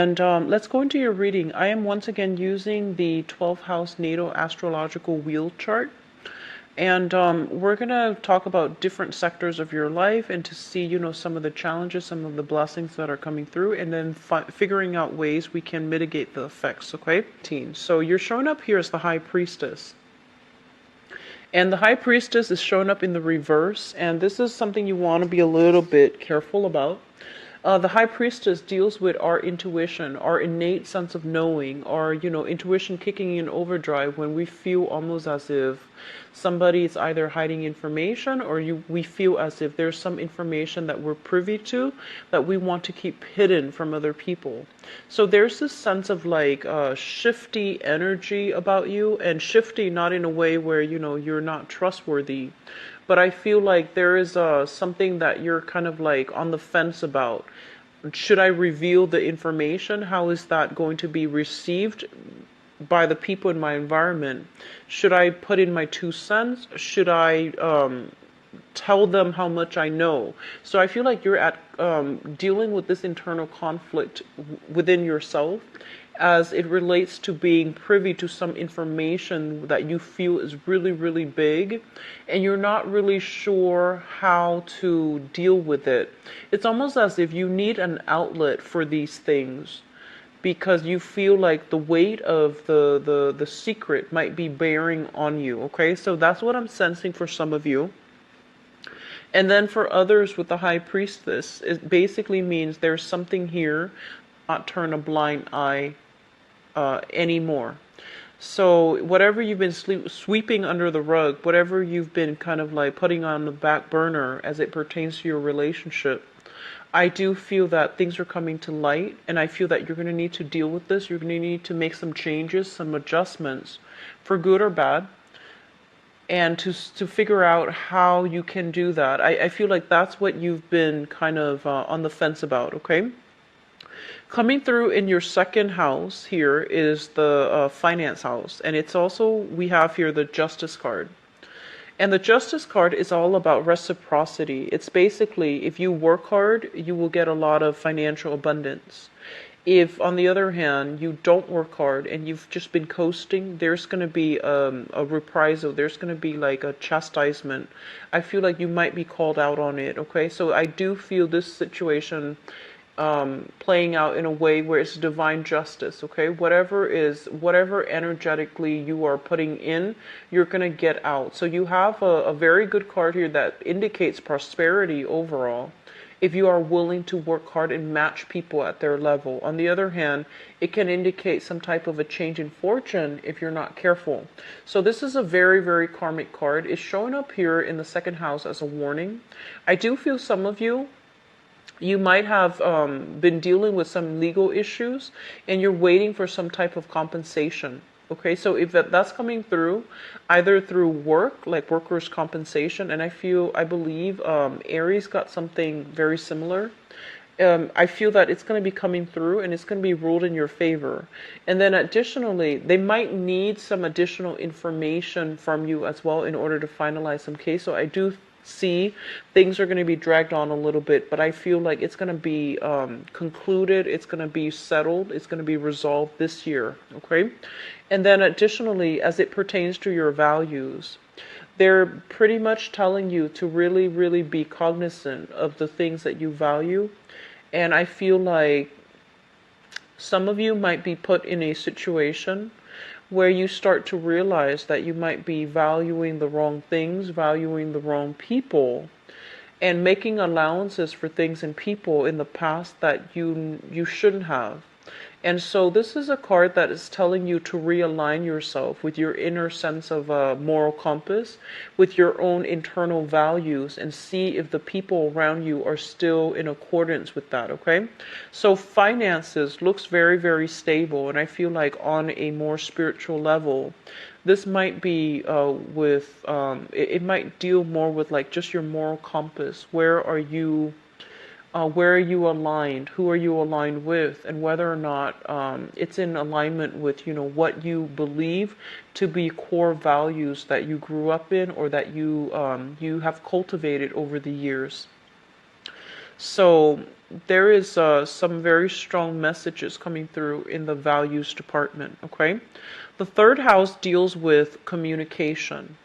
And let's go into your reading. I am once again using the 12 house natal astrological wheel chart. And we're going to talk about different sectors of your life and to see, some of the challenges, some of the blessings that are coming through, and then figuring out ways we can mitigate the effects, okay? So you're showing up here as the High Priestess. And the High Priestess is showing up in the reverse, and this is something you want to be a little bit careful about. The High Priestess deals with our intuition, our innate sense of knowing, our, intuition kicking in overdrive when we feel almost as if somebody is either hiding information or we feel as if there's some information that we're privy to that we want to keep hidden from other people. So there's this sense of like shifty energy about you, and shifty not in a way where, you're not trustworthy, but I feel like there is something that you're kind of like on the fence about. Should I reveal the information? How is that going to be received by the people in my environment? Should I put in my 2 cents? Should I tell them how much I know? So I feel like you're at dealing with this internal conflict within yourself as it relates to being privy to some information that you feel is really, really big, and you're not really sure how to deal with it. It's almost as if you need an outlet for these things because you feel like the weight of the secret might be bearing on you, okay? So that's what I'm sensing for some of you. And then for others with the High Priestess, it basically means there's something here, not turn a blind eye anymore. So whatever you've been sweeping under the rug, whatever you've been kind of like putting on the back burner as it pertains to your relationship, I do feel that things are coming to light, and I feel that you're going to need to deal with this. You're going to need to make some changes, some adjustments, for good or bad, and to figure out how you can do that. I feel like that's what you've been kind of on the fence about, okay? Coming through in your second house here is the finance house. And it's also, we have here the Justice card. And the Justice card is all about reciprocity. It's basically, if you work hard, you will get a lot of financial abundance. If, on the other hand, you don't work hard and you've just been coasting, there's going to be a reprisal. There's going to be like a chastisement. I feel like you might be called out on it, okay? So I do feel this situation playing out in a way where it's divine justice, okay? Whatever energetically you are putting in, you're going to get out. So you have a very good card here that indicates prosperity overall, if you are willing to work hard and match people at their level. On the other hand, it can indicate some type of a change in fortune if you're not careful. So this is a very, very karmic card. It's showing up here in the second house as a warning. I do feel some of you might have been dealing with some legal issues and you're waiting for some type of compensation. Okay, so if that's coming through, either through work, like workers' compensation, and I believe Aries got something very similar. I feel that it's going to be coming through and it's going to be ruled in your favor. And then additionally, they might need some additional information from you as well in order to finalize some case. So I do see things are going to be dragged on a little bit, but I feel like it's going to be concluded, it's going to be settled, it's going to be resolved this year, okay? And then additionally, as it pertains to your values, they're pretty much telling you to really, really be cognizant of the things that you value. And I feel like some of you might be put in a situation where you start to realize that you might be valuing the wrong things, valuing the wrong people, and making allowances for things and people in the past that you shouldn't have. And so this is a card that is telling you to realign yourself with your inner sense of a moral compass, with your own internal values, and see if the people around you are still in accordance with that, okay? So finances looks very, very stable, and I feel like on a more spiritual level, this might be it might deal more with like just your moral compass. Where are you aligned? Who are you aligned with? And whether or not it's in alignment with, what you believe to be core values that you grew up in or that you have cultivated over the years. So there is some very strong messages coming through in the values department, okay? The third house deals with communication.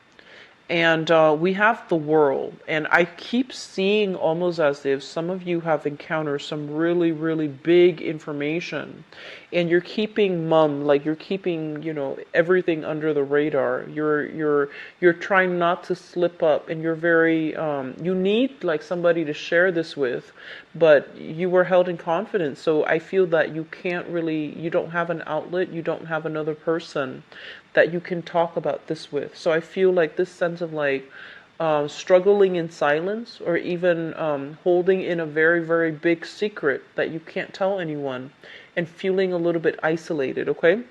And we have the world. And I keep seeing almost as if some of you have encountered some really, really big information. And you're keeping mum, like you're keeping, everything under the radar. You're trying not to slip up, and you're very you need like somebody to share this with, but you were held in confidence. So I feel that you don't have an outlet, you don't have another person that you can talk about this with. So I feel like this sense of like struggling in silence, or even holding in a very, very big secret that you can't tell anyone, and feeling a little bit isolated, okay?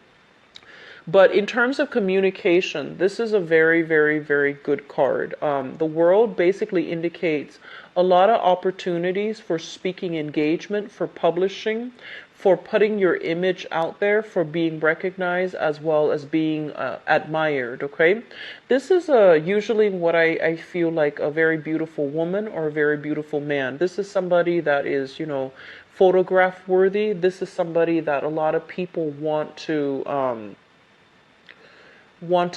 But in terms of communication, this is a very, very, very good card. The world basically indicates a lot of opportunities for speaking engagement, for publishing, for putting your image out there, for being recognized, as well as being admired, okay? This is usually what I feel like a very beautiful woman or a very beautiful man. This is somebody that is, photograph worthy. This is somebody that a lot of people want to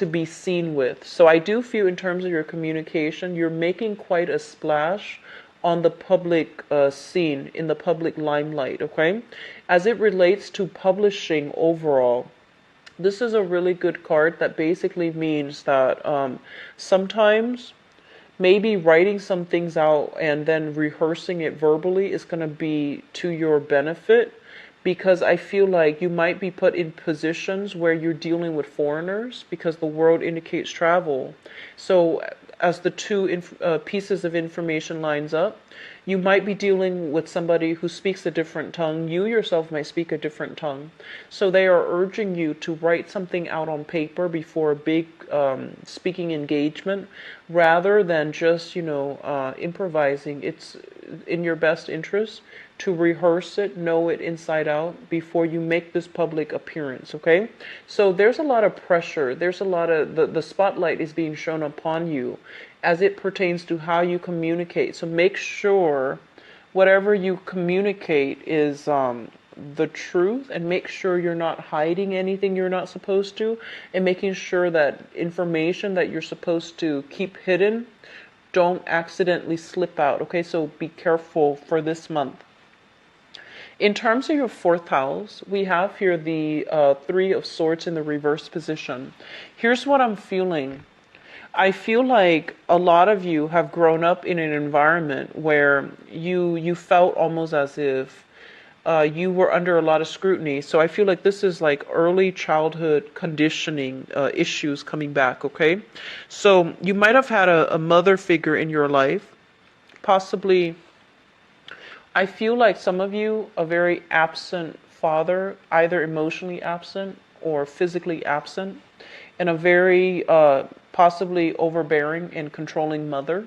be seen with. So I do feel in terms of your communication, you're making quite a splash on the public scene, in the public limelight, okay? As it relates to publishing overall, this is a really good card that basically means that sometimes maybe writing some things out and then rehearsing it verbally is going to be to your benefit, because I feel like you might be put in positions where you're dealing with foreigners, because the world indicates travel. So as the two pieces of information lines up, you might be dealing with somebody who speaks a different tongue. You yourself might speak a different tongue. So they are urging you to write something out on paper before a big speaking engagement, rather than just, improvising. It's in your best interest to rehearse it, know it inside out before you make this public appearance, okay? So there's a lot of pressure. There's a lot of, the spotlight is being shown upon you as it pertains to how you communicate. So make sure whatever you communicate is the truth, and make sure you're not hiding anything you're not supposed to, and making sure that information that you're supposed to keep hidden don't accidentally slip out, okay? So be careful for this month. In terms of your fourth house, we have here the Three of Swords in the reverse position. Here's what I'm feeling. I feel like a lot of you have grown up in an environment where you felt almost as if you were under a lot of scrutiny. So I feel like this is like early childhood conditioning issues coming back, okay? So you might have had a mother figure in your life, possibly. I feel like some of you, a very absent father, either emotionally absent or physically absent, and a very possibly overbearing and controlling mother.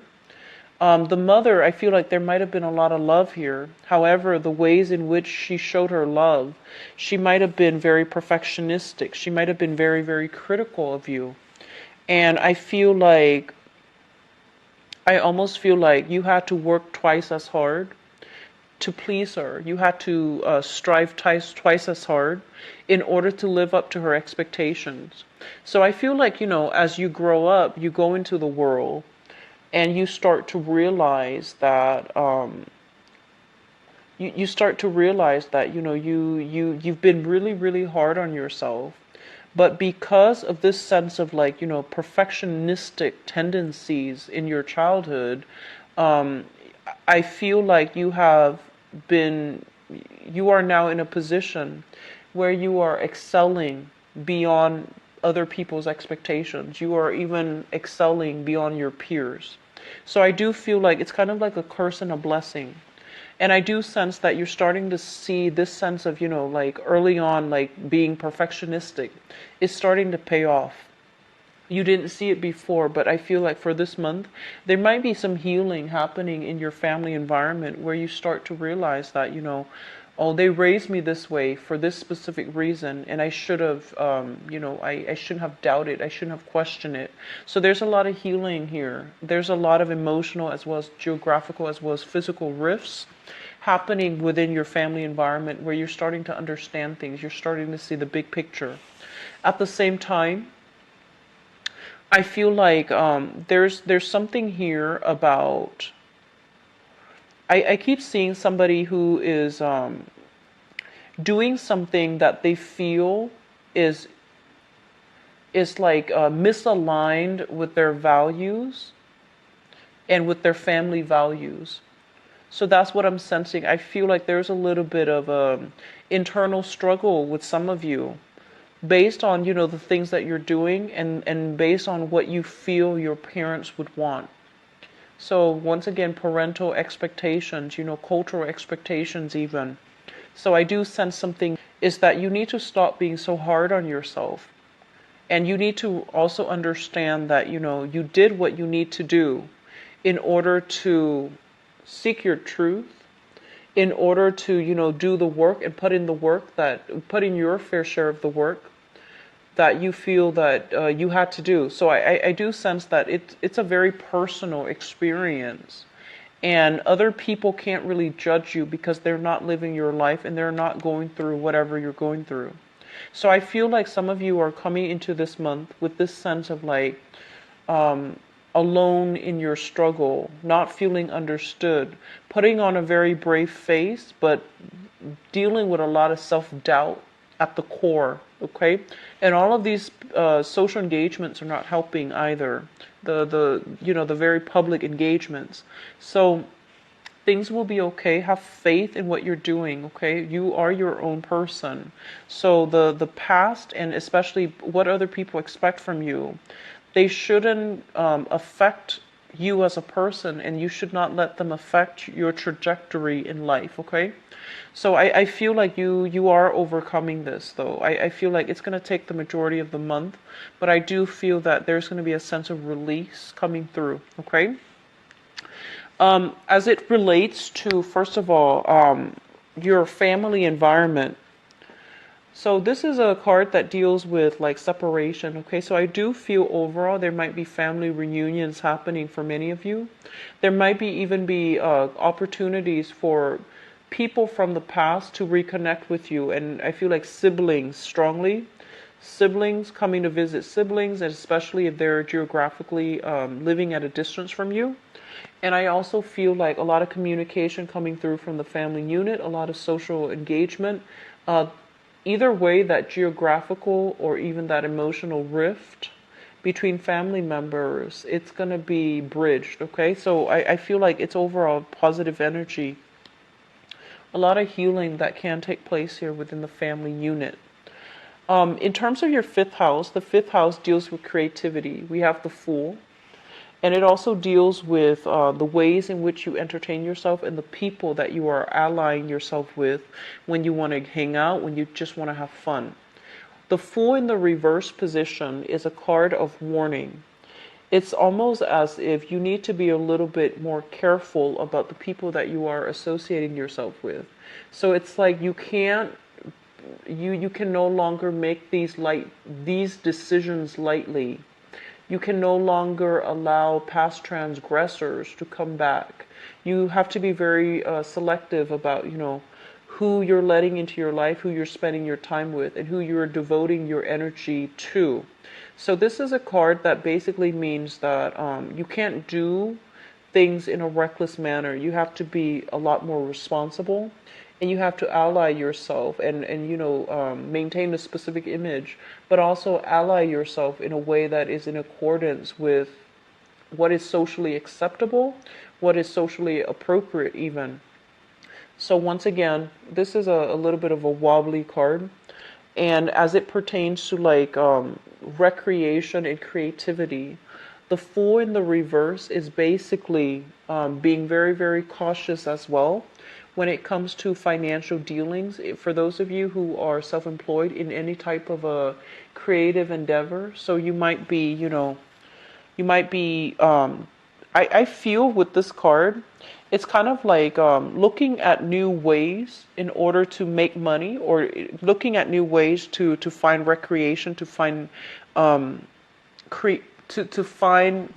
The mother, I feel like there might have been a lot of love here. However, the ways in which she showed her love, she might have been very perfectionistic. She might have been very, very critical of you. And I almost feel like you had to work twice as hard to please her. You had to strive twice as hard in order to live up to her expectations. So I feel like, as you grow up, you go into the world and you start to realize that you start to realize that you've been really, really hard on yourself. But because of this sense of perfectionistic tendencies in your childhood, I feel like you are now in a position where you are excelling beyond other people's expectations. You are even excelling beyond your peers. So I do feel like it's kind of like a curse and a blessing. And I do sense that you're starting to see this sense of, early on, being perfectionistic is starting to pay off. You didn't see it before, but I feel like for this month, there might be some healing happening in your family environment where you start to realize that, Oh, they raised me this way for this specific reason, and I should have, I shouldn't have doubted, I shouldn't have questioned it. So there's a lot of healing here. There's a lot of emotional as well as geographical as well as physical rifts happening within your family environment where you're starting to understand things. You're starting to see the big picture. At the same time, I feel like there's something here about. I keep seeing somebody who is doing something that they feel is like misaligned with their values and with their family values. So that's what I'm sensing. I feel like there's a little bit of a internal struggle with some of you based on, the things that you're doing and based on what you feel your parents would want. So once again, parental expectations, cultural expectations even. So I do sense something is that you need to stop being so hard on yourself. And you need to also understand that, you did what you need to do in order to seek your truth, in order to, do the work and put in the work put in your fair share of the work that you feel that you had to do. So I do sense that it's a very personal experience. And other people can't really judge you because they're not living your life and they're not going through whatever you're going through. So I feel like some of you are coming into this month with this sense of like alone in your struggle, not feeling understood, putting on a very brave face, but dealing with a lot of self-doubt at the core, okay? And all of these social engagements are not helping either. The very public engagements. So things will be okay. Have faith in what you're doing, okay? You are your own person. So the past and especially what other people expect from you, they shouldn't affect you as a person, and you should not let them affect your trajectory in life, okay? So I feel like you are overcoming this, though. I feel like it's going to take the majority of the month, but I do feel that there's going to be a sense of release coming through, okay? As it relates to, first of all, your family environment. So this is a card that deals with like separation, okay? So I do feel overall there might be family reunions happening for many of you. There might be even be opportunities for people from the past to reconnect with you, and I feel like siblings strongly. Siblings coming to visit siblings, and especially if they're geographically living at a distance from you. And I also feel like a lot of communication coming through from the family unit, a lot of social engagement. Either way, that geographical or even that emotional rift between family members, it's going to be bridged, okay? So I feel like it's overall positive energy. A lot of healing that can take place here within the family unit. In terms of your fifth house, the fifth house deals with creativity. We have the Fool. And it also deals with the ways in which you entertain yourself and the people that you are allying yourself with when you want to hang out, when you just want to have fun. The Fool in the reverse position is a card of warning. It's almost as if you need to be a little bit more careful about the people that you are associating yourself with. So it's like you can no longer make these decisions lightly. You can no longer allow past transgressors to come back. You have to be very selective about, who you're letting into your life, who you're spending your time with, and who you're devoting your energy to. So this is a card that basically means that you can't do things in a reckless manner. You have to be a lot more responsible, and you have to ally yourself and maintain a specific image, but also ally yourself in a way that is in accordance with what is socially acceptable, what is socially appropriate even. So once again, this is a little bit of a wobbly card. And as it pertains to like recreation and creativity, the Fool in the reverse is basically being very, very cautious as well when it comes to financial dealings. For those of you who are self-employed in any type of a creative endeavor, so you might be, I feel with this card, it's kind of like looking at new ways in order to make money, or looking at new ways to find recreation, to find to find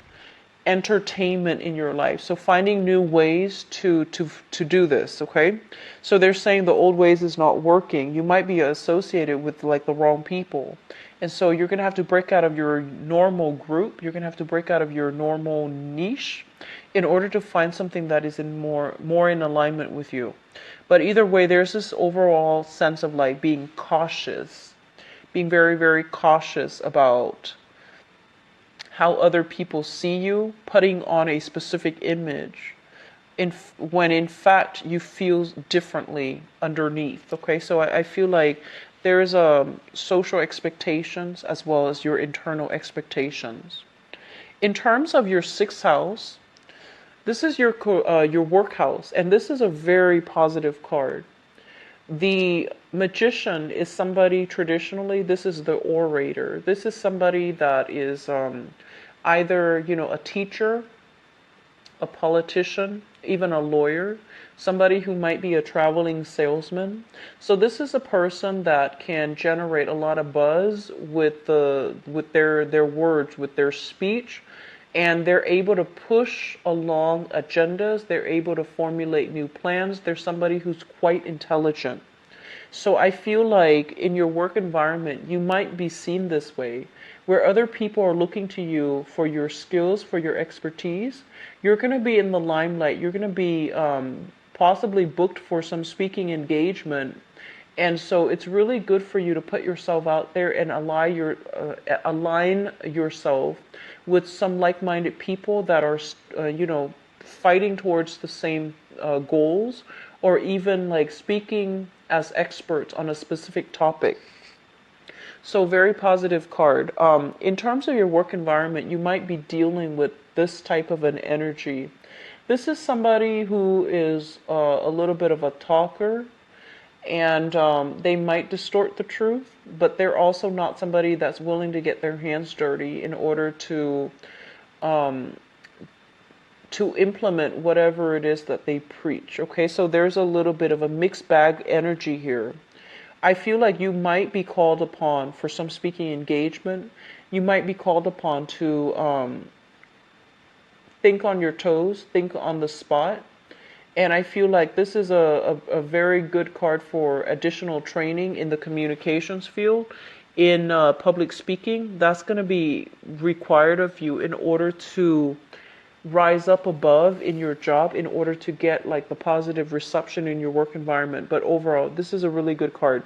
entertainment in your life. So finding new ways to do this, okay? So they're saying the old ways is not working. You might be associated with like the wrong people. And so you're going to have to break out of your normal group. You're going to have to break out of your normal niche in order to find something that is in more in alignment with you. But either way, there's this overall sense of like being cautious, being very, very cautious about how other people see you, putting on a specific image, when in fact you feel differently underneath. Okay, so I feel like there's social expectations as well as your internal expectations. In terms of your sixth house, this is your work house, and this is a very positive card. The magician is somebody, traditionally, this is the orator. This is somebody that is either, a teacher, a politician, even a lawyer, somebody who might be a traveling salesman. So this is a person that can generate a lot of buzz with their words, with their speech, and they're able to push along agendas. They're able to formulate new plans. They're somebody who's quite intelligent. So I feel like in your work environment, you might be seen this way, where other people are looking to you for your skills, for your expertise. You're going to be in the limelight. You're going to be possibly booked for some speaking engagement. And so it's really good for you to put yourself out there and align yourself with some like-minded people that are, fighting towards the same goals, or even like speaking as experts on a specific topic. So very positive card. In terms of your work environment, you might be dealing with this type of an energy. This is somebody who is a little bit of a talker, and they might distort the truth, but they're also not somebody that's willing to get their hands dirty in order to implement whatever it is that they preach. Okay, so there's a little bit of a mixed bag energy here. I feel like you might be called upon for some speaking engagement. You might be called upon to think on your toes, think on the spot. And I feel like this is a very good card for additional training in the communications field, in public speaking. That's going to be required of you in order to rise up above in your job, in order to get like the positive reception in your work environment. But overall, this is a really good card.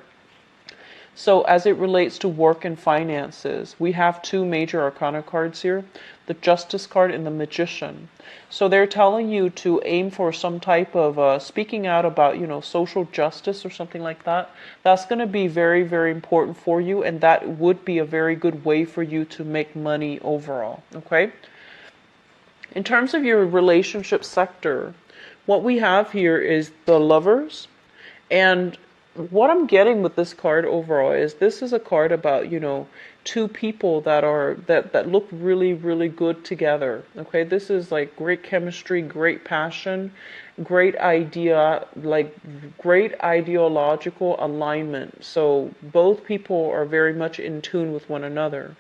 So as it relates to work and finances, we have two major arcana cards here, the Justice card and the Magician. So they're telling you to aim for some type of speaking out about, social justice or something like that. That's going to be very, very important for you, and that would be a very good way for you to make money overall, okay? In terms of your relationship sector, what we have here is the Lovers, and what I'm getting with this card overall is this is a card about, two people that look really, really good together. Okay, this is like great chemistry, great passion, great idea, like great ideological alignment. So both people are very much in tune with one another.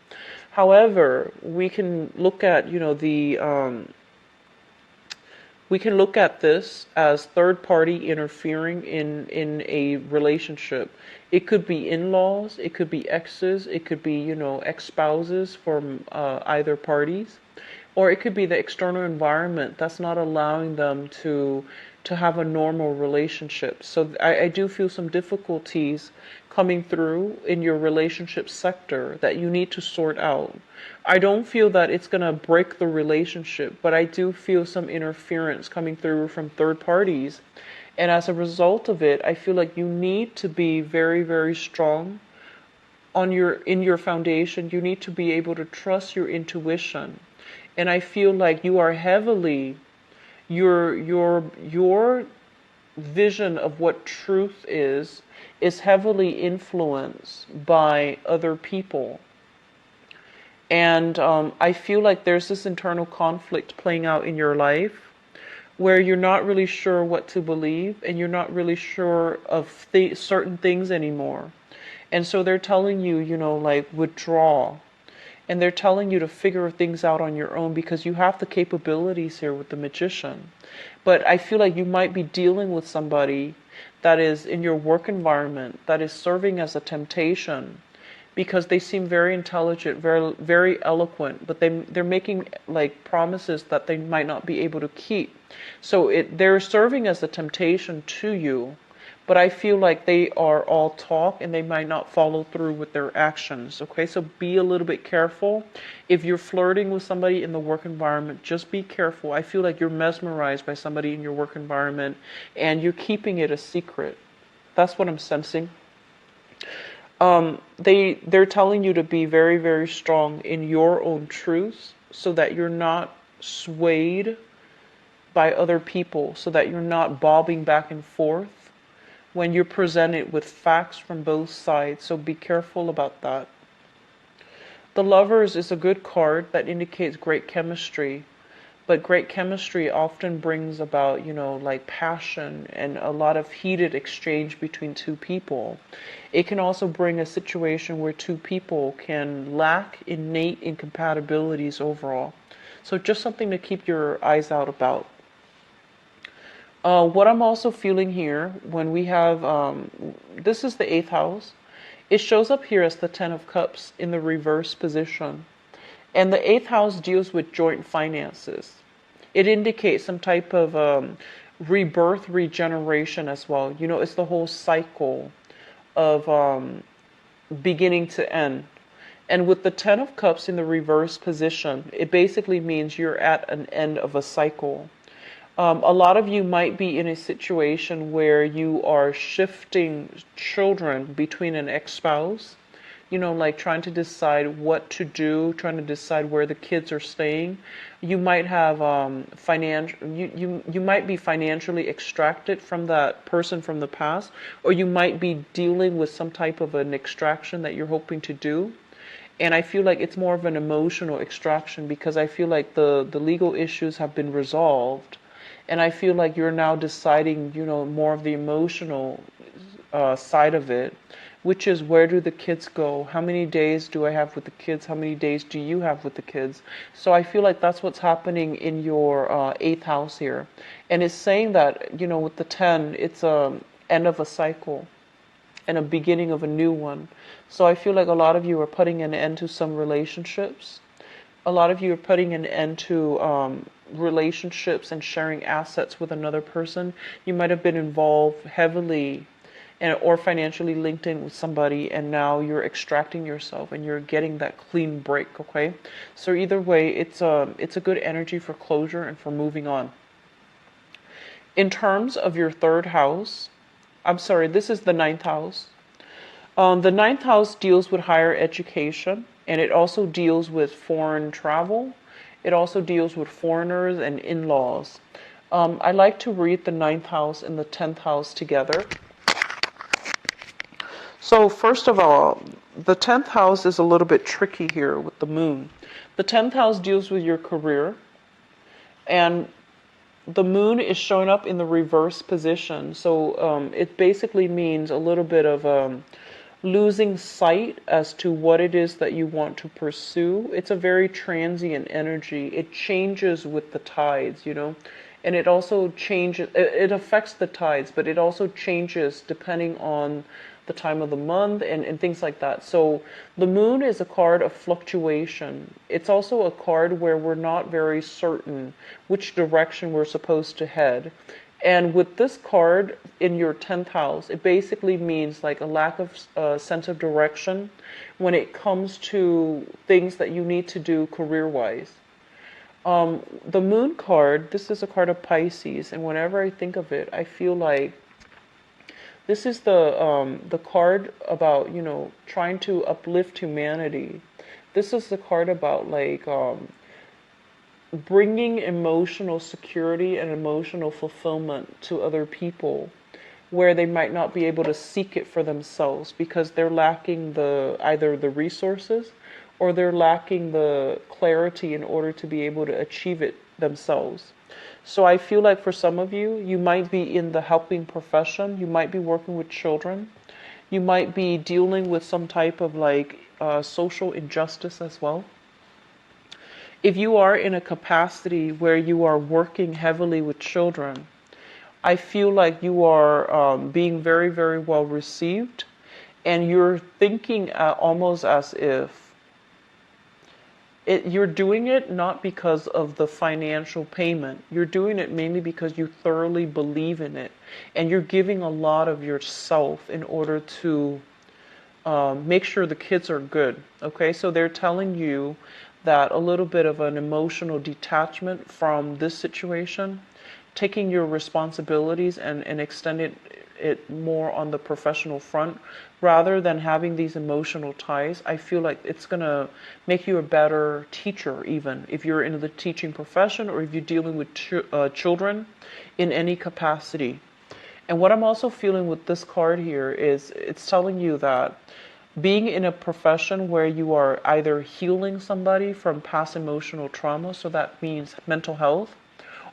However, we can look at, we can look at this as third party interfering in a relationship. It could be in-laws, it could be exes, it could be, ex-spouses from either parties, or it could be the external environment that's not allowing them to have a normal relationship. So I do feel some difficulties coming through in your relationship sector that you need to sort out. I don't feel that it's going to break the relationship, but I do feel some interference coming through from third parties. And as a result of it, I feel like you need to be very, very strong in your foundation. You need to be able to trust your intuition. And I feel like you are heavily, your vision of what truth is heavily influenced by other people. And I feel like there's this internal conflict playing out in your life where you're not really sure what to believe and you're not really sure of certain things anymore. And so they're telling you, like withdraw. And they're telling you to figure things out on your own because you have the capabilities here with the magician. But I feel like you might be dealing with somebody that is in your work environment that is serving as a temptation because they seem very intelligent, very very eloquent, but they're making like promises that they might not be able to keep. So they're serving as a temptation to you, but I feel like they are all talk and they might not follow through with their actions. Okay, so be a little bit careful. If you're flirting with somebody in the work environment, just be careful. I feel like you're mesmerized by somebody in your work environment and you're keeping it a secret. That's what I'm sensing. They're telling you to be very, very strong in your own truths so that you're not swayed by other people, so that you're not bobbing back and forth when you're presented with facts from both sides. So be careful about that. The Lovers is a good card that indicates great chemistry, but great chemistry often brings about, like passion and a lot of heated exchange between two people. It can also bring a situation where two people can lack innate incompatibilities overall. So just something to keep your eyes out about. What I'm also feeling here when we have, this is the 8th house. It shows up here as the 10 of Cups in the reverse position. And the 8th house deals with joint finances. It indicates some type of rebirth, regeneration as well. It's the whole cycle of beginning to end. And with the 10 of Cups in the reverse position, it basically means you're at an end of a cycle. A lot of you might be in a situation where you are shifting children between an ex-spouse, like trying to decide what to do, trying to decide where the kids are staying. You might have you might be financially extracted from that person from the past, or you might be dealing with some type of an extraction that you're hoping to do. And I feel like it's more of an emotional extraction because I feel like the legal issues have been resolved. And I feel like you're now deciding, more of the emotional side of it, which is where do the kids go? How many days do I have with the kids? How many days do you have with the kids? So I feel like that's what's happening in your 8th house here. And it's saying that, with the 10, it's a end of a cycle and a beginning of a new one. So I feel like a lot of you are putting an end to some relationships. A lot of you are putting an end to relationships and sharing assets with another person. You might have been involved heavily or financially linked in with somebody, and now you're extracting yourself and you're getting that clean break. Okay, so either way, it's a good energy for closure and for moving on. In terms of your 3rd house, I'm sorry, this is the 9th house. The 9th house deals with higher education, and it also deals with foreign travel. It also deals with foreigners and in-laws. I like to read the 9th house and the 10th house together. So first of all, the 10th house is a little bit tricky here with the moon. The 10th house deals with your career, and the moon is showing up in the reverse position. So it basically means a little bit of losing sight as to what it is that you want to pursue. It's a very transient energy. It changes with the tides, and it also changes, it affects the tides, but it also changes depending on the time of the month and things like that. So the moon is a card of fluctuation. It's also a card where we're not very certain which direction we're supposed to head. And with this card in your 10th house, it basically means like a lack of sense of direction when it comes to things that you need to do career-wise. The moon card, this is a card of Pisces, and whenever I think of it, I feel like this is the card about, trying to uplift humanity. This is the card about like bringing emotional security and emotional fulfillment to other people where they might not be able to seek it for themselves because they're lacking either the resources or they're lacking the clarity in order to be able to achieve it themselves. So I feel like for some of you, you might be in the helping profession. You might be working with children. You might be dealing with some type of like social injustice as well. If you are in a capacity where you are working heavily with children, I feel like you are being very, very well received, and you're thinking almost as if you're doing it not because of the financial payment. You're doing it mainly because you thoroughly believe in it, and you're giving a lot of yourself in order to make sure the kids are good. Okay, so they're telling you that a little bit of an emotional detachment from this situation, taking your responsibilities and extending it more on the professional front rather than having these emotional ties. I feel like it's going to make you a better teacher, even if you're in the teaching profession or if you're dealing with children in any capacity. And what I'm also feeling with this card here is it's telling you that being in a profession where you are either healing somebody from past emotional trauma, so that means mental health,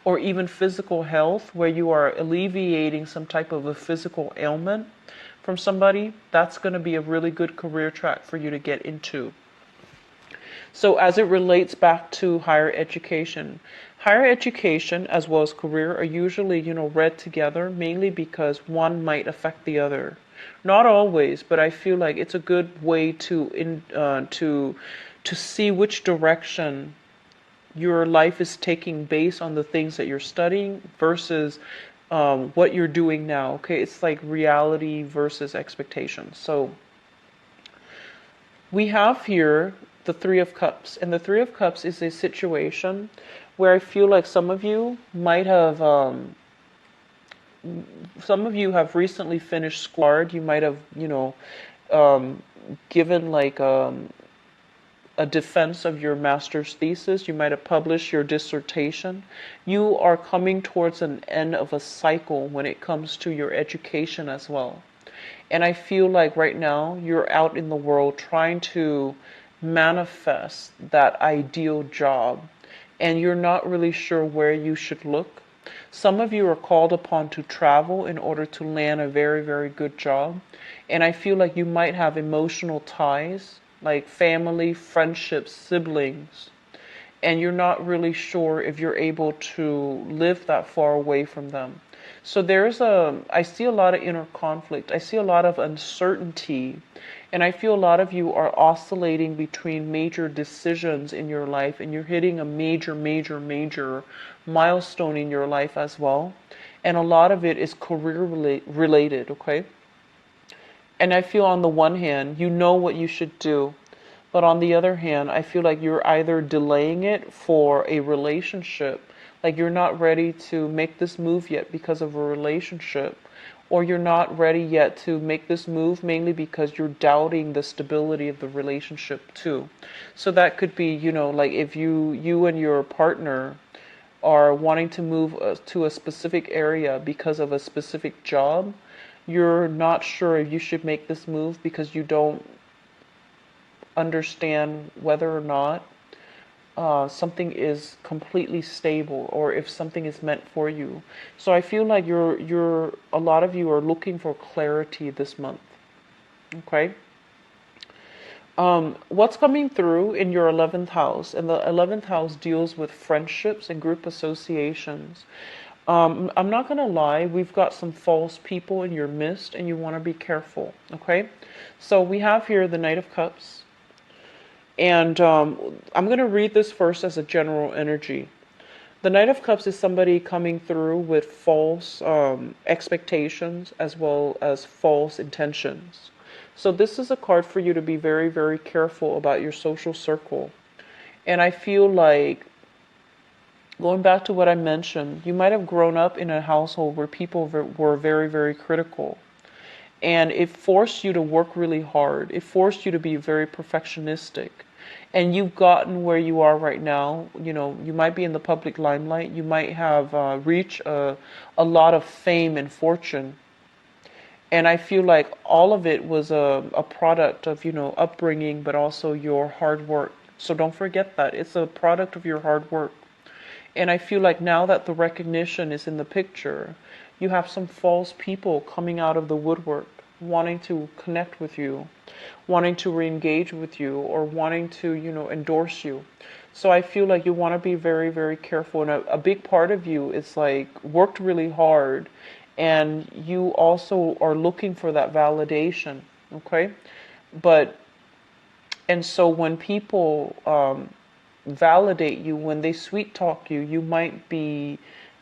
or even physical health, where you are alleviating some type of a physical ailment from somebody, that's going to be a really good career track for you to get into. So as it relates back to higher education as well as career are usually, read together, mainly because one might affect the other. Not always, but I feel like it's a good way to see which direction your life is taking based on the things that you're studying versus what you're doing now. Okay, it's like reality versus expectations. So we have here the Three of Cups, and the Three of Cups is a situation where I feel like some of you have recently finished school. You might have given like a defense of your master's thesis. You might have published your dissertation. You are coming towards an end of a cycle when it comes to your education as well. And I feel like right now you're out in the world trying to manifest that ideal job, and you're not really sure where you should look. Some of you are called upon to travel in order to land a very, very good job. And I feel like you might have emotional ties, like family, friendships, siblings, and you're not really sure if you're able to live that far away from them. So I see a lot of inner conflict. I see a lot of uncertainty. And I feel a lot of you are oscillating between major decisions in your life, and you're hitting a major, major, major milestone in your life as well. And a lot of it is career related, okay? And I feel on the one hand, you know what you should do. But on the other hand, I feel like you're either delaying it for a relationship, like you're not ready to make this move yet because of a relationship, or you're not ready yet to make this move mainly because you're doubting the stability of the relationship too. So that could be, like if you and your partner are wanting to move to a specific area because of a specific job, you're not sure if you should make this move because you don't understand whether or not something is completely stable or if something is meant for you. So I feel like a lot of you are looking for clarity this month. Okay. What's coming through in your 11th house, and the 11th house deals with friendships and group associations. I'm not going to lie, we've got some false people in your midst, and you want to be careful, okay? So we have here the Knight of Cups, and I'm going to read this first as a general energy. The Knight of Cups is somebody coming through with false expectations as well as false intentions. So this is a card for you to be very, very careful about your social circle. And I feel like, going back to what I mentioned, you might have grown up in a household where people were very, very critical. And it forced you to work really hard. It forced you to be very perfectionistic. And you've gotten where you are right now. You might be in the public limelight. You might have reached a lot of fame and fortune. And I feel like all of it was a product of, upbringing, but also your hard work. So don't forget that. It's a product of your hard work. And I feel like now that the recognition is in the picture, you have some false people coming out of the woodwork, wanting to connect with you, wanting to re-engage with you, or wanting to, endorse you. So I feel like you want to be very, very careful. And a big part of you is like worked really hard, and you also are looking for that validation. Okay. But, and so when people validate you, when they sweet talk you, you might be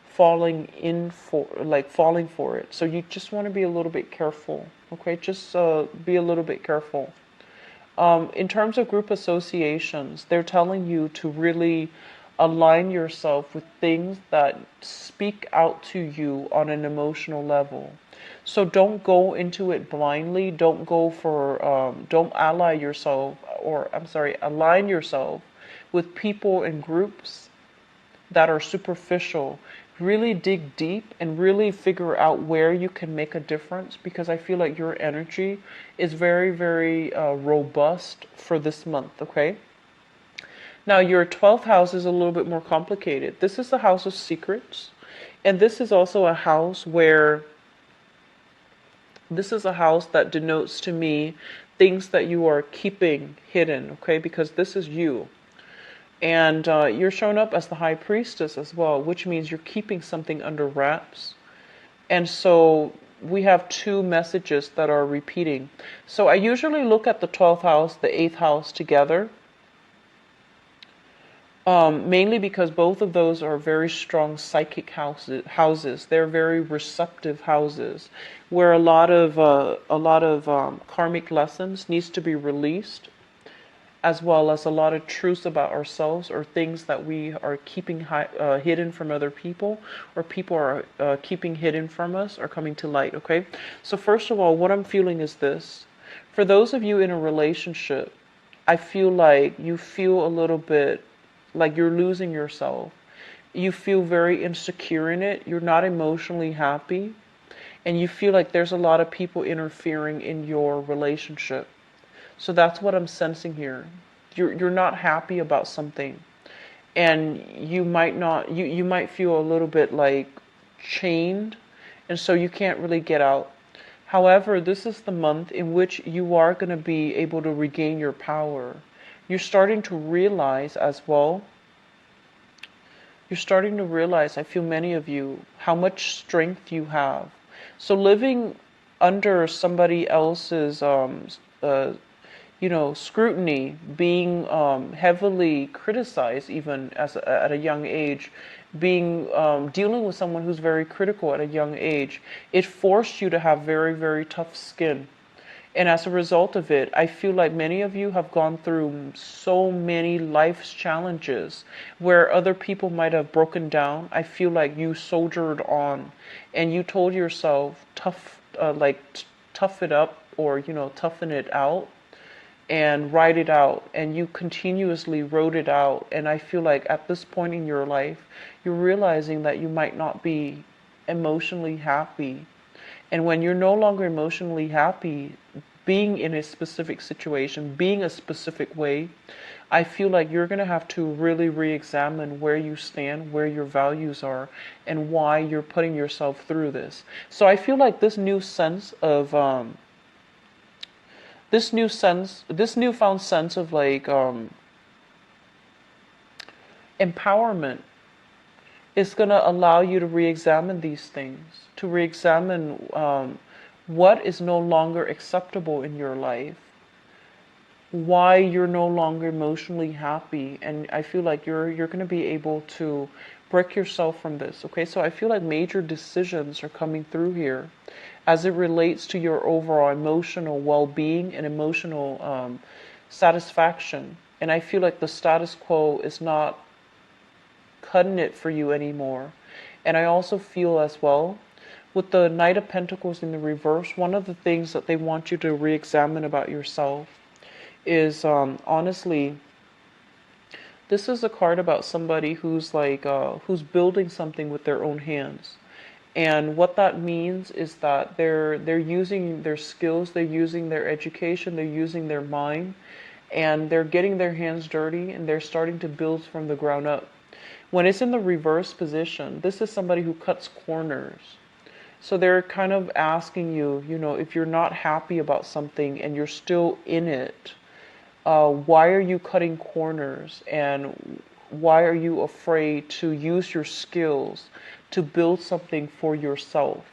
falling for it. So you just want to be a little bit careful. Okay. Just be a little bit careful. In terms of group associations, they're telling you to really align yourself with things that speak out to you on an emotional level. So don't go into it blindly. Don't go for, don't ally yourself, or I'm sorry, align yourself with people and groups that are superficial. Really dig deep and really figure out where you can make a difference, because I feel like your energy is very, very robust for this month, okay? Now, your 12th house is a little bit more complicated. This is the house of secrets, and this is also a house where this is a house that denotes to me things that you are keeping hidden, okay? Because this is you. And you're shown up as the high priestess as well, which means you're keeping something under wraps. And so we have two messages that are repeating. So I usually look at the 12th house, the 8th house together, mainly because both of those are very strong psychic houses. They're very receptive houses, where a lot of karmic lessons needs to be released, as well as a lot of truths about ourselves, or things that we are keeping hidden from other people, or people are keeping hidden from us, are coming to light, okay? So first of all, what I'm feeling is this. For those of you in a relationship, I feel like you feel a little bit like you're losing yourself. You feel very insecure in it. You're not emotionally happy. And you feel like there's a lot of people interfering in your relationship. So that's what I'm sensing here. You're not happy about something, and you might feel a little bit like chained, and so you can't really get out. However, this is the month in which you are going to be able to regain your power. You're starting to realize as well. You're starting to realize, I feel many of you, how much strength you have. So living under somebody else's scrutiny, being heavily criticized even at a young age, being dealing with someone who's very critical at a young age, it forced you to have very, very tough skin. And as a result of it, I feel like many of you have gone through so many life's challenges where other people might have broken down. I feel like you soldiered on, and you told yourself, tough it up, or, toughen it out and write it out, and you continuously wrote it out. And I feel like at this point in your life, you're realizing that you might not be emotionally happy. And when you're no longer emotionally happy, being in a specific situation, being a specific way, I feel like you're going to have to really re-examine where you stand, where your values are, and why you're putting yourself through this. So I feel like this new sense of this newfound sense of like empowerment is going to allow you to re-examine these things, to re-examine what is no longer acceptable in your life, why you're no longer emotionally happy. And I feel like you're going to be able to break yourself from this. Okay, so I feel like major decisions are coming through here as it relates to your overall emotional well-being and emotional satisfaction. And I feel like the status quo is not cutting it for you anymore. And I also feel as well, with the Knight of Pentacles in the reverse, one of the things that they want you to re-examine about yourself is honestly, this is a card about somebody who's like who's building something with their own hands. And what that means is that they're using their skills, they're using their education, they're using their mind, and they're getting their hands dirty, and they're starting to build from the ground up. When it's in the reverse position, this is somebody who cuts corners. So they're kind of asking you, if you're not happy about something and you're still in it, why are you cutting corners? And why are you afraid to use your skills to build something for yourself?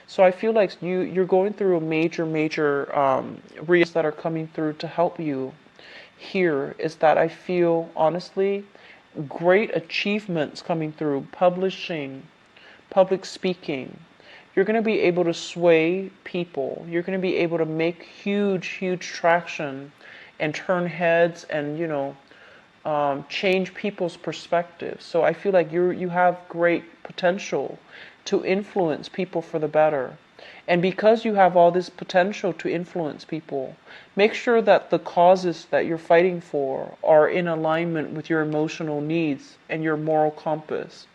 So I feel like you're going through a major reasons that are coming through to help you here is that I feel honestly great achievements coming through publishing, public speaking. You're going to be able to sway people. You're going to be able to make huge traction and turn heads and, change people's perspectives. So I feel like you have great potential to influence people for the better. And because you have all this potential to influence people, make sure that the causes that you're fighting for are in alignment with your emotional needs and your moral compass.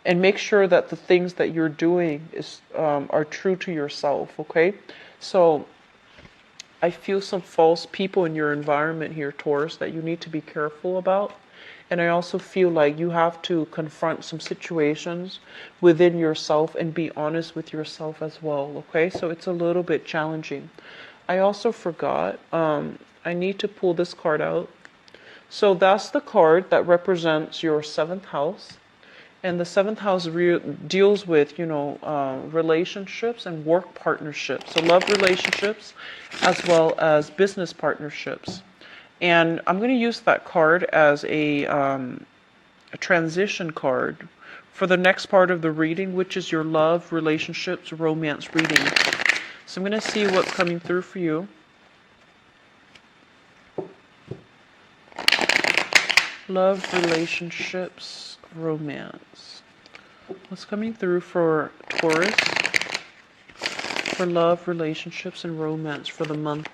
And make sure that the things that you're doing are true to yourself, okay? So I feel some false people in your environment here, Taurus, that you need to be careful about. And I also feel like you have to confront some situations within yourself and be honest with yourself as well, okay? So it's a little bit challenging. I also forgot, I need to pull this card out. So that's the card that represents your 7th house. And the 7th house deals with, relationships and work partnerships. So love relationships as well as business partnerships. And I'm going to use that card as a transition card for the next part of the reading, which is your love, relationships, romance reading. So I'm going to see what's coming through for you. Love, relationships, romance. What's coming through for Taurus? For love, relationships, and romance for the month.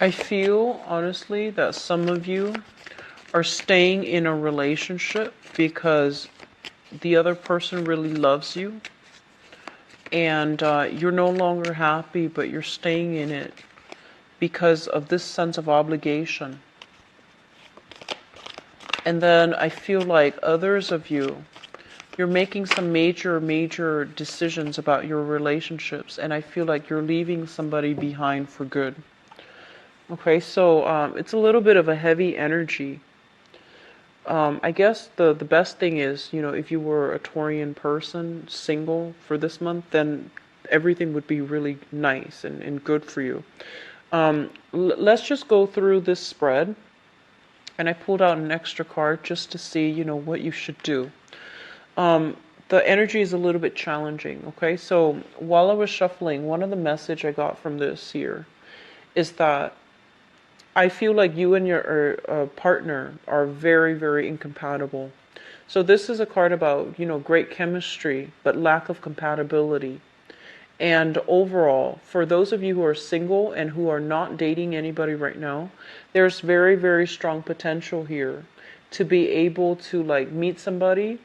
I feel, honestly, that some of you are staying in a relationship because the other person really loves you. And you're no longer happy, but you're staying in it because of this sense of obligation. And then I feel like others of you, you're making some major decisions about your relationships. And I feel like you're leaving somebody behind for good. Okay, so it's a little bit of a heavy energy. I guess the best thing is, if you were a Taurian person, single for this month, then everything would be really nice and good for you. Let's just go through this spread. And I pulled out an extra card just to see, what you should do. The energy is a little bit challenging, okay? So while I was shuffling, one of the message I got from this here is that I feel like you and your partner are very incompatible. So this is a card about, great chemistry, but lack of compatibility. And overall, for those of you who are single and who are not dating anybody right now, there's very strong potential here to be able to meet somebody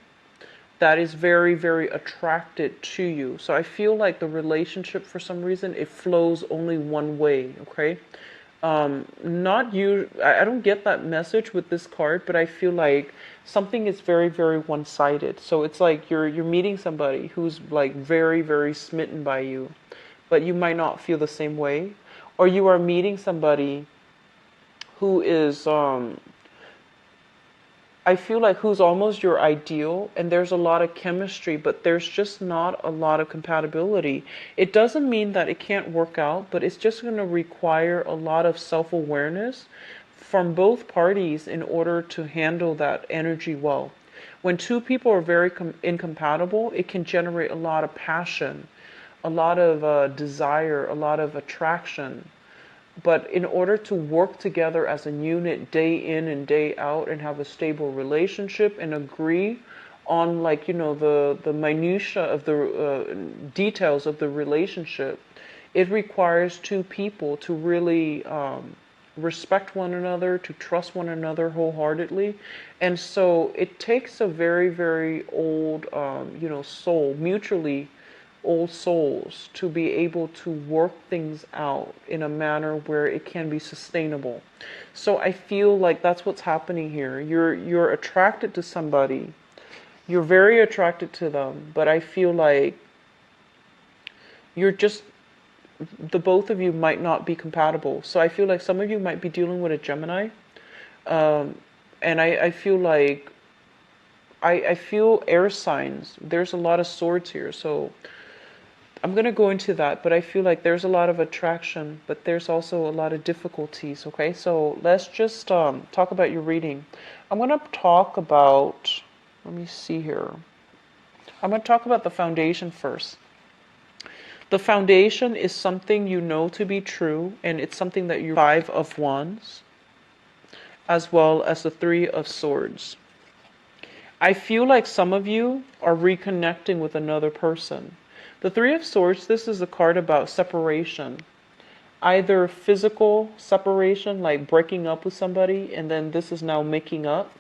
that is very attracted to you. So I feel like the relationship, for some reason, it flows only one way, okay? Not you. I don't get that message with this card, but I feel like something is very one-sided. So it's like you're meeting somebody who's very smitten by you, but you might not feel the same way. Or you are meeting somebody who is, I feel like who's almost your ideal, and there's a lot of chemistry, but there's just not a lot of compatibility. It doesn't mean that it can't work out, but it's just going to require a lot of self-awareness from both parties in order to handle that energy well. When two people are very incompatible, it can generate a lot of passion, a lot of desire, a lot of attraction. But in order to work together as a unit day in and day out and have a stable relationship and agree on, like, the minutia of the details of the relationship, it requires two people to really respect one another, to trust one another wholeheartedly. And so it takes a very, very old, soul, mutually old souls, to be able to work things out in a manner where it can be sustainable. So I feel like that's what's happening here. You're attracted to somebody. You're very attracted to them, but I feel like the both of you might not be compatible. So I feel like some of you might be dealing with a Gemini. And I feel like I feel air signs. There's a lot of swords here. So I'm going to go into that, but I feel like there's a lot of attraction, but there's also a lot of difficulties, okay? So let's just talk about your reading. I'm going to talk about, let me see here. I'm going to talk about the foundation first. The foundation is something you know to be true, and it's something that you 5 of Wands, as well as the 3 of Swords. I feel like some of you are reconnecting with another person. The 3 of Swords, this is a card about separation. Either physical separation, like breaking up with somebody, and then this is now making up.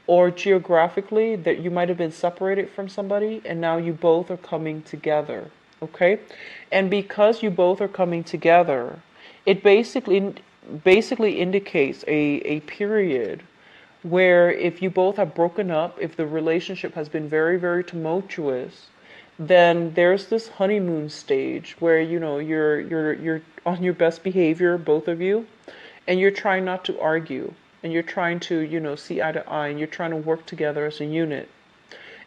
Or geographically, that you might have been separated from somebody, and now you both are coming together. Okay? And because you both are coming together, it basically indicates a period where if you both have broken up, if the relationship has been very, very tumultuous, then there's this honeymoon stage where you're on your best behavior, both of you, and you're trying not to argue, and you're trying to see eye to eye, and you're trying to work together as a unit.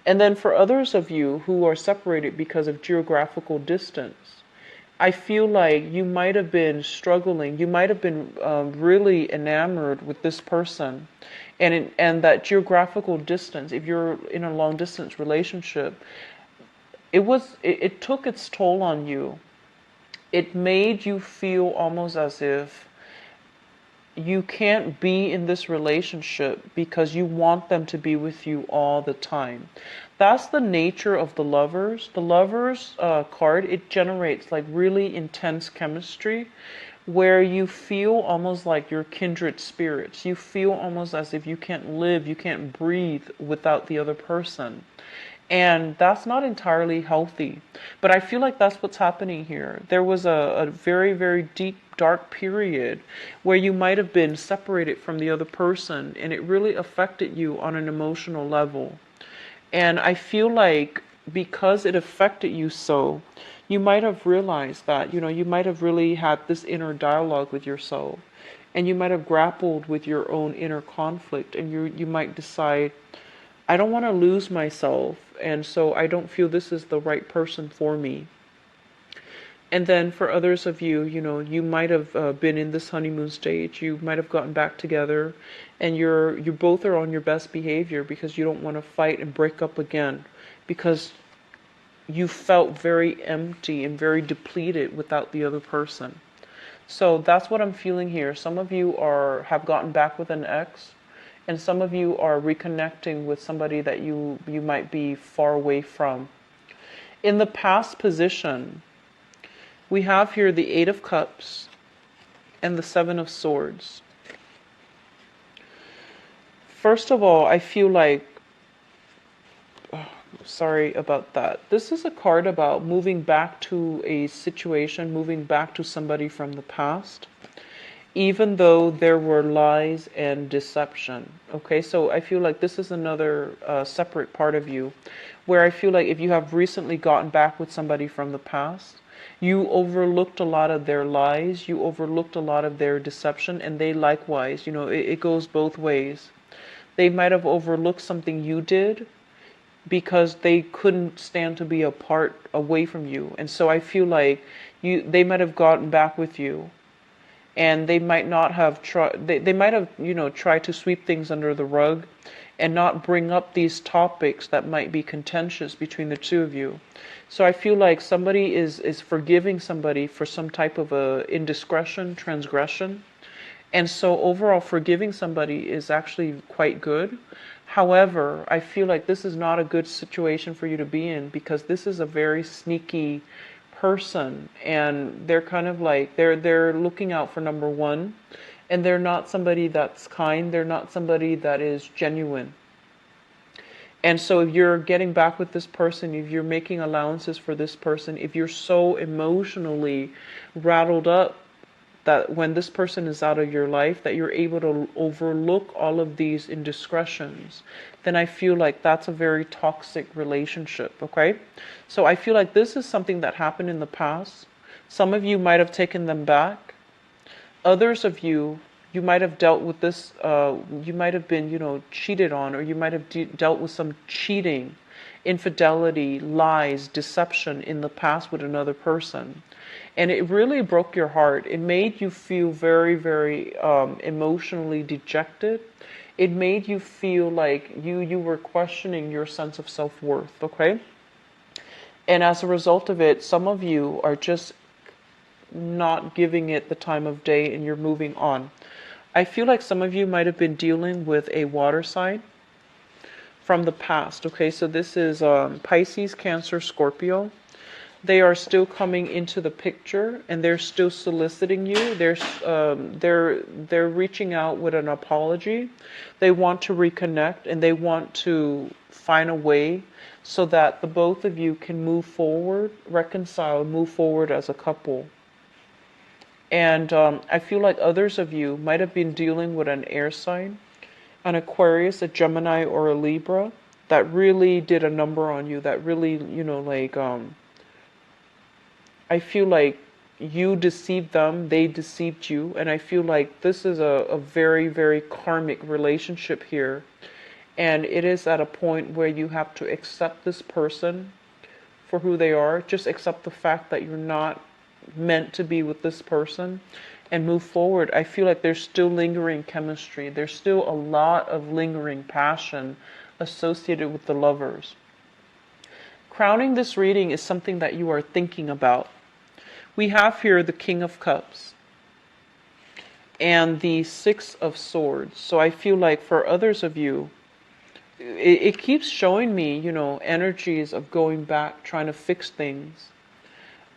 And then for others of you who are separated because of geographical distance, I feel like you might have been struggling, you might have been really enamored with this person, and that geographical distance, if you're in a long distance relationship, it took its toll on you. It made you feel almost as if you can't be in this relationship because you want them to be with you all the time. That's the nature of the Lovers. The Lovers card, it generates like really intense chemistry where you feel almost like you're kindred spirits. You feel almost as if you can't live, you can't breathe without the other person. And that's not entirely healthy. But I feel like that's what's happening here. There was a very, very deep, dark period where you might have been separated from the other person, and it really affected you on an emotional level. And I feel like because it affected you so, you might have realized that, you might have really had this inner dialogue with yourself. And you might have grappled with your own inner conflict, and you might decide, I don't want to lose myself, and so I don't feel this is the right person for me. And then for others of you, you might have been in this honeymoon stage. You might have gotten back together, and you both are on your best behavior because you don't want to fight and break up again, because you felt very empty and very depleted without the other person. So that's what I'm feeling here. Some of you have gotten back with an ex, and some of you are reconnecting with somebody that you might be far away from. In the past position, we have here the 8 of Cups and the 7 of Swords. First of all, I feel like, sorry about that. This is a card about moving back to a situation, moving back to somebody from the past, even though there were lies and deception. Okay, so I feel like this is another separate part of you, where I feel like if you have recently gotten back with somebody from the past, You overlooked a lot of their lies, you overlooked a lot of their deception, and they likewise, it goes both ways. They might have overlooked something you did because they couldn't stand to be apart away from you. And so I feel like they might have gotten back with you, and they might not have tried, they might have, tried to sweep things under the rug and not bring up these topics that might be contentious between the two of you. So I feel like somebody is forgiving somebody for some type of a indiscretion, transgression. And so overall, forgiving somebody is actually quite good. However, I feel like this is not a good situation for you to be in, because this is a very sneaky person, and they're kind of like, they're looking out for number one, and they're not somebody that's kind, they're not somebody that is genuine. And so if you're getting back with this person, if you're making allowances for this person, if you're so emotionally rattled up that when this person is out of your life, that you're able to overlook all of these indiscretions, then I feel like that's a very toxic relationship, okay? So I feel like this is something that happened in the past. Some of you might have taken them back. Others of you, you might have dealt with this, you might have been, cheated on, or you might have dealt with some cheating, infidelity, lies, deception in the past with another person. And it really broke your heart. It made you feel very, very emotionally dejected. It made you feel like you were questioning your sense of self-worth, okay? And as a result of it, some of you are just not giving it the time of day, and you're moving on. I feel like some of you might have been dealing with a water sign from the past, okay? So this is Pisces, Cancer, Scorpio. They are still coming into the picture, and they're still soliciting you. They're reaching out with an apology. They want to reconnect, and they want to find a way so that the both of you can move forward, reconcile, move forward as a couple. And I feel like others of you might have been dealing with an air sign, an Aquarius, a Gemini, or a Libra that really did a number on you, that really, I feel like you deceived them, they deceived you, and I feel like this is a very, very karmic relationship here. And it is at a point where you have to accept this person for who they are. Just accept the fact that you're not meant to be with this person and move forward. I feel like there's still lingering chemistry. There's still a lot of lingering passion associated with the lovers. Crowning this reading is something that you are thinking about. We have here the King of Cups and the Six of Swords. So I feel like for others of you, it keeps showing me, energies of going back, trying to fix things.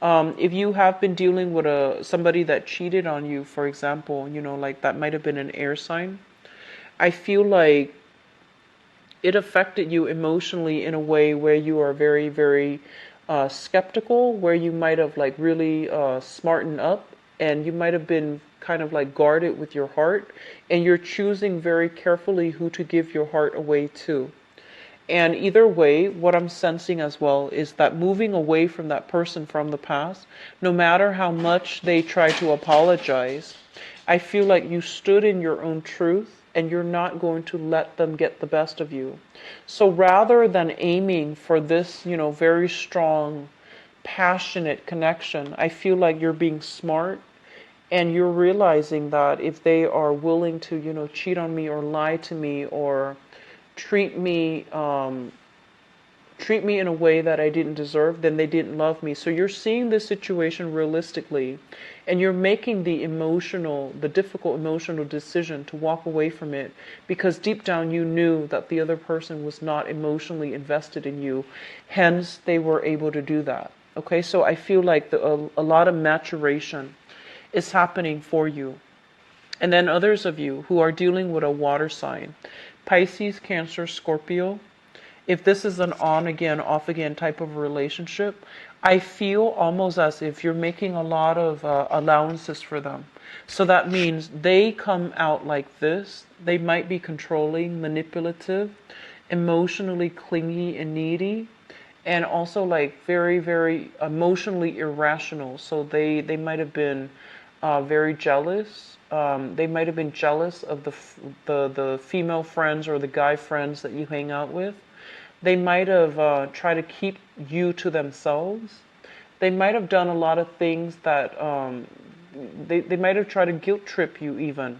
If you have been dealing with somebody that cheated on you, for example, like that might have been an air sign. I feel like it affected you emotionally in a way where you are very, very skeptical, where you might have like really smartened up, and you might have been kind of like guarded with your heart, and you're choosing very carefully who to give your heart away to. And either way, what I'm sensing as well is that moving away from that person from the past, no matter how much they try to apologize, I feel like you stood in your own truth, and you're not going to let them get the best of you. So rather than aiming for this, very strong, passionate connection, I feel like you're being smart, and you're realizing that if they are willing to, cheat on me or lie to me or treat me in a way that I didn't deserve, then they didn't love me. So you're seeing this situation realistically, and you're making the difficult emotional decision to walk away from it, because deep down you knew that the other person was not emotionally invested in you. Hence, they were able to do that. Okay, so I feel like a lot of maturation is happening for you. And then others of you who are dealing with a water sign, Pisces, Cancer, Scorpio, if this is an on again, off again type of relationship, I feel almost as if you're making a lot of allowances for them. So that means they come out like this. They might be controlling, manipulative, emotionally clingy and needy. and also like very, very emotionally irrational. So they might have been very jealous. They might have been jealous of the female friends or the guy friends that you hang out with. They might have tried to keep you to themselves. They might have done a lot of things that they might have tried to guilt trip you even.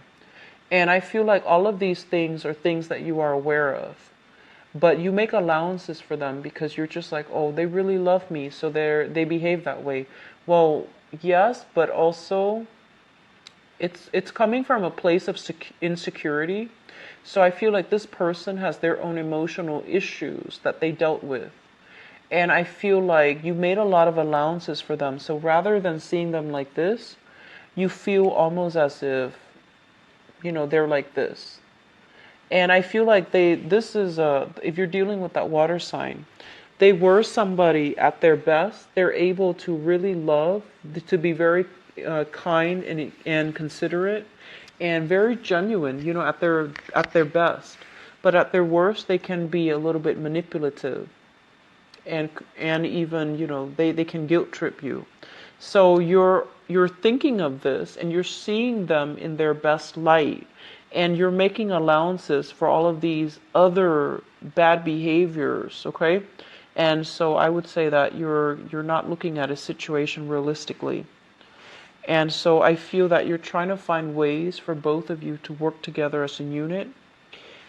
And I feel like all of these things are things that you are aware of. But you make allowances for them because you're just like, oh, they really love me, so they behave that way. Well, yes, but also it's coming from a place of insecurity. So I feel like this person has their own emotional issues that they dealt with. And I feel like you made a lot of allowances for them. So rather than seeing them like this, you feel almost as if, they're like this. And I feel like this is, if you're dealing with that water sign, they were somebody at their best. They're able to really love, to be very kind and considerate, and very genuine, at their best. But at their worst, they can be a little bit manipulative, and even, they can guilt trip you. So you're thinking of this, and you're seeing them in their best light. And you're making allowances for all of these other bad behaviors, okay? And so I would say that you're not looking at a situation realistically. And so I feel that you're trying to find ways for both of you to work together as a unit.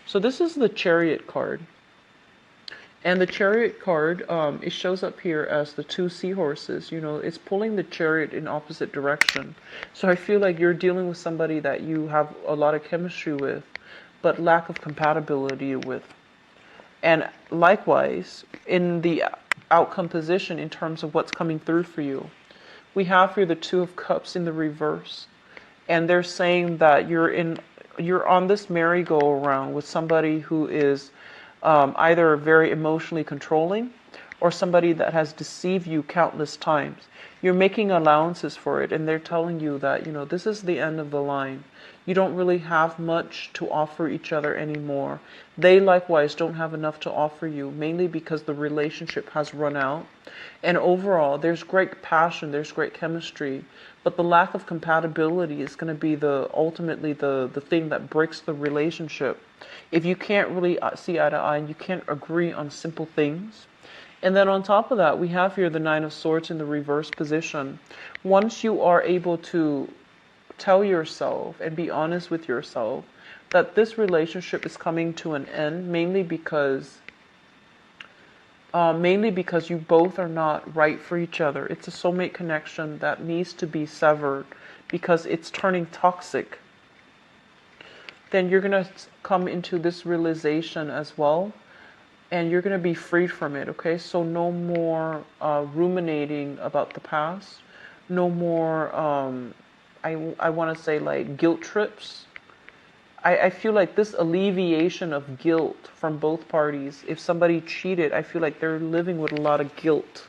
So this is the Chariot card. And the Chariot card, it shows up here as the two seahorses. It's pulling the chariot in opposite direction. So I feel like you're dealing with somebody that you have a lot of chemistry with, but lack of compatibility with. And likewise, in the outcome position, in terms of what's coming through for you, we have here the Two of Cups in the reverse. And they're saying that you're on this merry-go-round with somebody who is either very emotionally controlling or somebody that has deceived you countless times. You're making allowances for it, and they're telling you that, this is the end of the line. You don't really have much to offer each other anymore. They likewise don't have enough to offer you, mainly because the relationship has run out. And overall, there's great passion, there's great chemistry, but the lack of compatibility is going to be ultimately the thing that breaks the relationship. If you can't really see eye to eye and you can't agree on simple things. And then on top of that, we have here the Nine of Swords in the reverse position. Once you are able to tell yourself and be honest with yourself that this relationship is coming to an end, mainly because you both are not right for each other. It's a soulmate connection that needs to be severed because it's turning toxic. Then you're going to come into this realization as well, and you're going to be freed from it, okay? So no more ruminating about the past. No more, I want to say, like, guilt trips. I feel like this alleviation of guilt from both parties, if somebody cheated, I feel like they're living with a lot of guilt.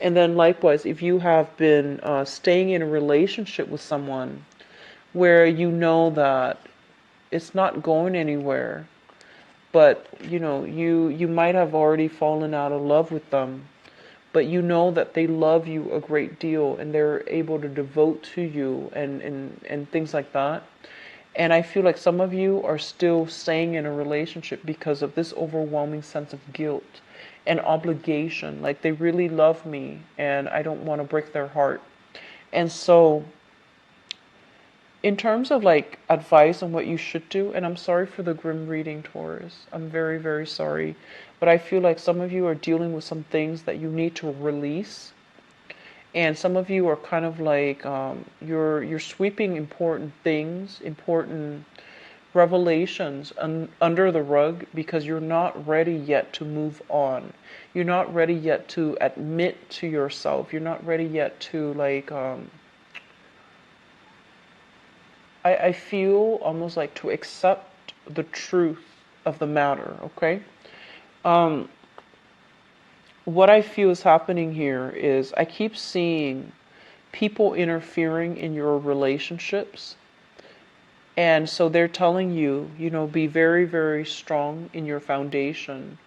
And then likewise, if you have been staying in a relationship with someone where you know that it's not going anywhere, but you might have already fallen out of love with them, but you know that they love you a great deal and they're able to devote to you and things like that. And I feel like some of you are still staying in a relationship because of this overwhelming sense of guilt and obligation. Like, they really love me and I don't want to break their heart. And so in terms of like advice on what you should do, and I'm sorry for the grim reading, Taurus. I'm very, very sorry. But I feel like some of you are dealing with some things that you need to release. And some of you are kind of like, you're sweeping important things, important revelations under the rug because you're not ready yet to move on. You're not ready yet to admit to yourself. You're not ready yet to like, I feel almost like to accept the truth of the matter, okay? What I feel is happening here is I keep seeing people interfering in your relationships. And so they're telling you, be very, very strong in your foundation.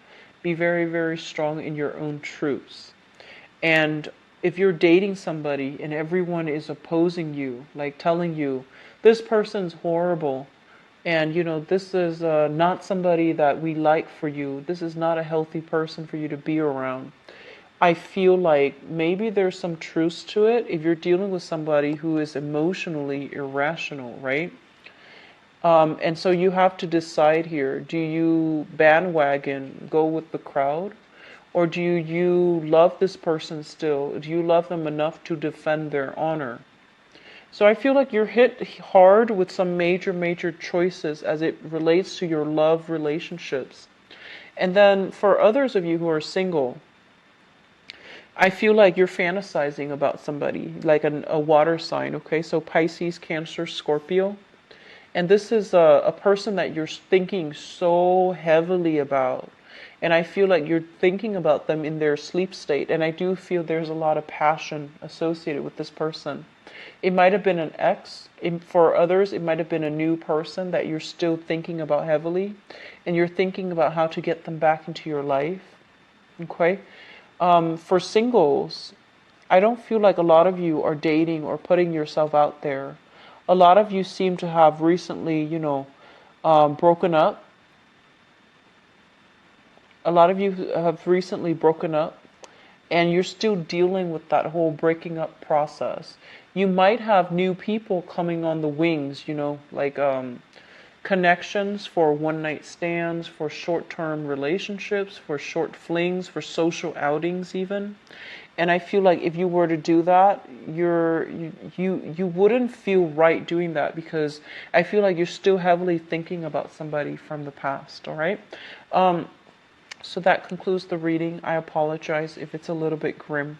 Be very, very strong in your own truths. And if you're dating somebody and everyone is opposing you, like telling you, this person's horrible, and this is not somebody that we like for you, this is not a healthy person for you to be around, I feel like maybe there's some truth to it if you're dealing with somebody who is emotionally irrational, right? And so you have to decide here, do you bandwagon, go with the crowd? Or do you love this person still? Do you love them enough to defend their honor? So I feel like you're hit hard with some major, major choices as it relates to your love relationships. And then for others of you who are single, I feel like you're fantasizing about somebody, like a water sign, okay? So Pisces, Cancer, Scorpio. And this is a person that you're thinking so heavily about. And I feel like you're thinking about them in their sleep state. And I do feel there's a lot of passion associated with this person. It might have been an ex. For others, it might have been a new person that you're still thinking about heavily. And you're thinking about how to get them back into your life. Okay? For singles, I don't feel like a lot of you are dating or putting yourself out there. A lot of you seem to have recently, broken up. A lot of you have recently broken up, and you're still dealing with that whole breaking up process. You might have new people coming on the wings, like connections for one-night stands, for short-term relationships, for short flings, for social outings even. And I feel like if you were to do that, you wouldn't feel right doing that, because I feel like you're still heavily thinking about somebody from the past, all right? So that concludes the reading. I apologize if it's a little bit grim.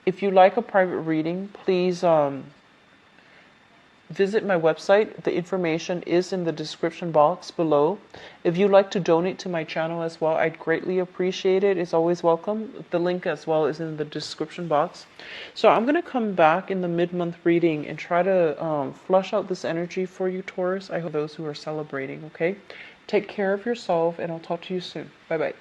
If you like a private reading, please visit my website. The information is in the description box below. If you'd like to donate to my channel as well, I'd greatly appreciate it. It's always welcome. The link as well is in the description box. So I'm going to come back in the mid-month reading and try to flush out this energy for you, Taurus. I hope those who are celebrating, okay? Take care of yourself, and I'll talk to you soon. Bye-bye.